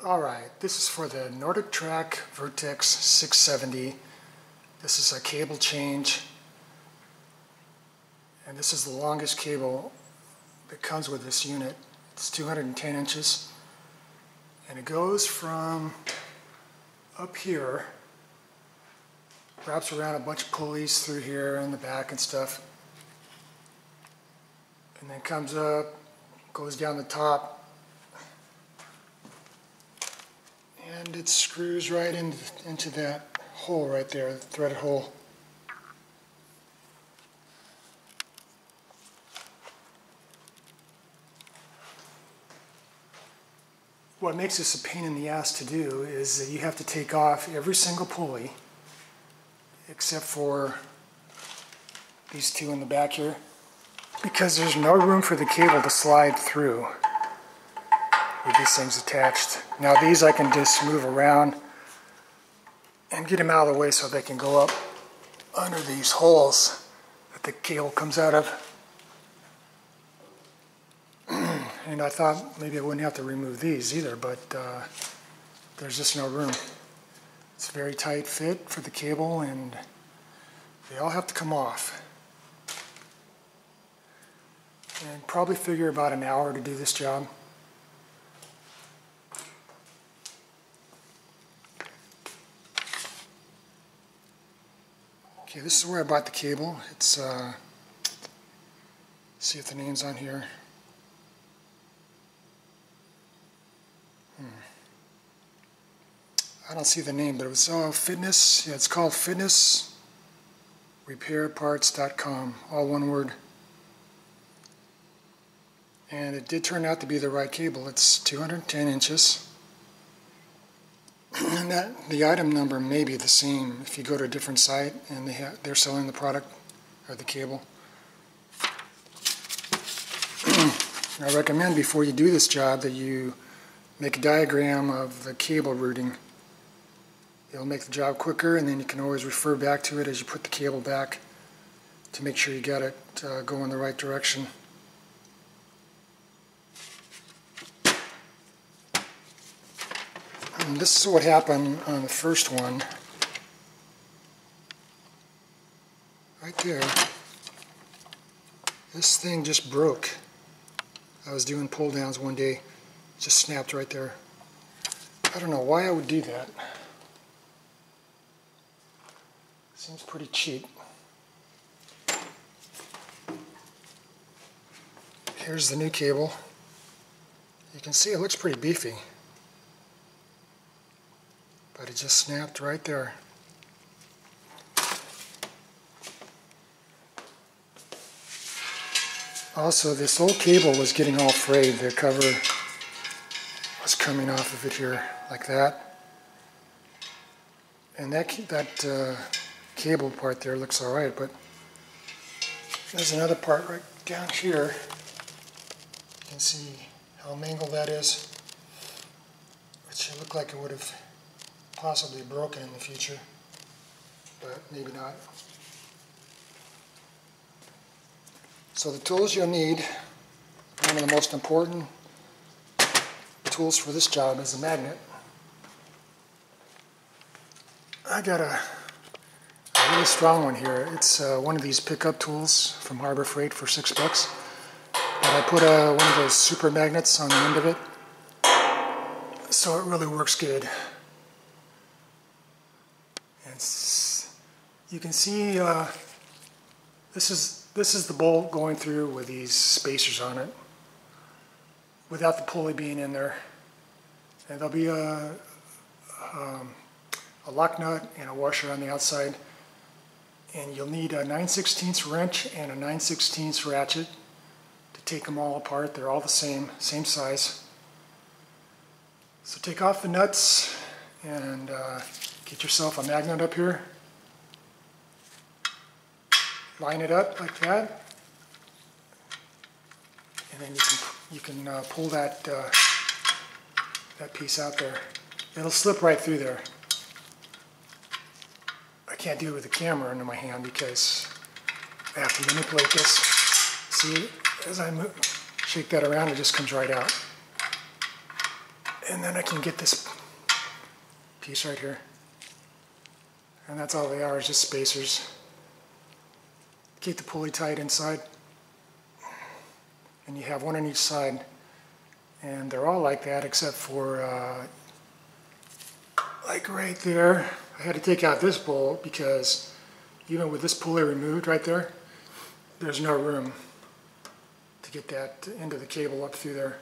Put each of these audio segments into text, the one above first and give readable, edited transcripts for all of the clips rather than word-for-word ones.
Alright, this is for the NordicTrack Vertex 670. This is a cable change, and this is the longest cable that comes with this unit. It's 210 inches, and it goes from up here, wraps around a bunch of pulleys through here in the back and stuff, and then comes up, goes down the top, and it screws right into that hole right there, the threaded hole. What makes this a pain in the ass to do is that you have to take off every single pulley except for these two in the back here, because there's no room for the cable to slide through with these things attached. Now these I can just move around and get them out of the way so they can go up under these holes that the cable comes out of. And I thought maybe I wouldn't have to remove these either, but there's just no room. It's a very tight fit for the cable, and they all have to come off. And probably figure about an hour to do this job. Okay, this is where I bought the cable. It's, see if the name's on here. I don't see the name, but it was Fitness. Yeah, it's called fitnessrepairparts.com, all one word. And it did turn out to be the right cable. It's 210 inches. And the item number may be the same if you go to a different site and they're selling the product or the cable. I recommend before you do this job that you make a diagram of the cable routing. It'll make the job quicker, and then you can always refer back to it as you put the cable back to make sure you got it going the right direction. And this is what happened on the first one. Right there. This thing just broke. I was doing pull downs one day. It just snapped right there. I don't know why I would do that. Seems pretty cheap. Here's the new cable. You can see it looks pretty beefy, but it just snapped right there. Also, this old cable was getting all frayed. The cover was coming off of it here like that. And that cable part there looks alright, but there's another part right down here. You can see how mangled that is. It should look like it would have possibly broken in the future, but maybe not. So the tools you'll need, one of the most important tools for this job is a magnet. I got a really strong one here. It's one of these pickup tools from Harbor Freight for $6. But I put one of those super magnets on the end of it, so it really works good. And you can see this is the bolt going through with these spacers on it, without the pulley being in there. And there'll be a lock nut and a washer on the outside. And you'll need a 9/16 wrench and a 9/16 ratchet to take them all apart. They're all the same size. So take off the nuts and get yourself a magnet up here. Line it up like that, and then you can pull that piece out there. It'll slip right through there. I can't do it with the camera under my hand because I have to manipulate this. See, as I shake that around, it just comes right out. And then I can get this piece right here. And that's all they are, is just spacers. Keep the pulley tight inside. And you have one on each side. And they're all like that except for like right there. I had to take out this bolt because even with this pulley removed right there, there's no room to get that end of the cable up through there.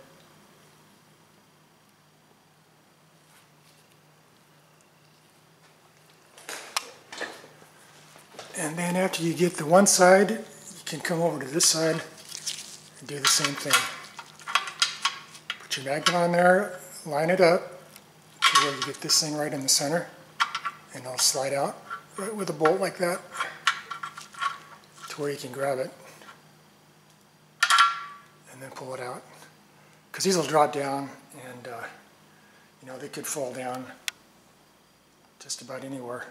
And then after you get the one side, you can come over to this side and do the same thing. Put your magnet on there, line it up to where you get this thing right in the center, and it'll slide out right with a bolt like that to where you can grab it and then pull it out. Because these will drop down and you know, they could fall down just about anywhere.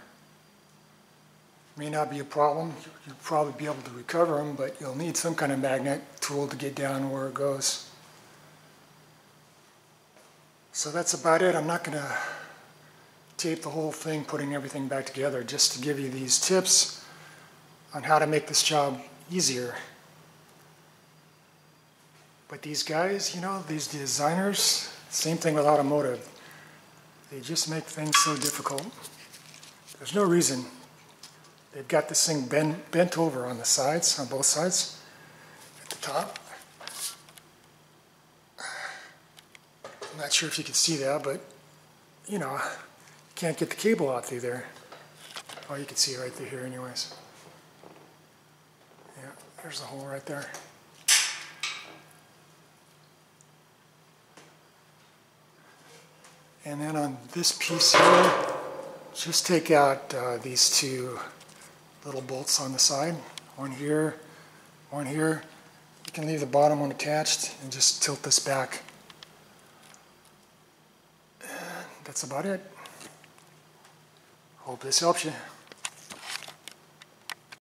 May not be a problem. You'll probably be able to recover them, but you'll need some kind of magnet tool to get down where it goes. So that's about it. I'm not going to tape the whole thing, putting everything back together, just to give you these tips on how to make this job easier. But these guys, you know, these designers, same thing with automotive. They just make things so difficult. There's no reason. They've got this thing bent over on the sides, on both sides, at the top. I'm not sure if you can see that, but, you know, you can't get the cable out through there. Oh, you can see it right through here anyways. Yeah, there's the hole right there. And then on this piece here, just take out these two little bolts on the side. One here, one here. You can leave the bottom one attached and just tilt this back. And that's about it. Hope this helps you.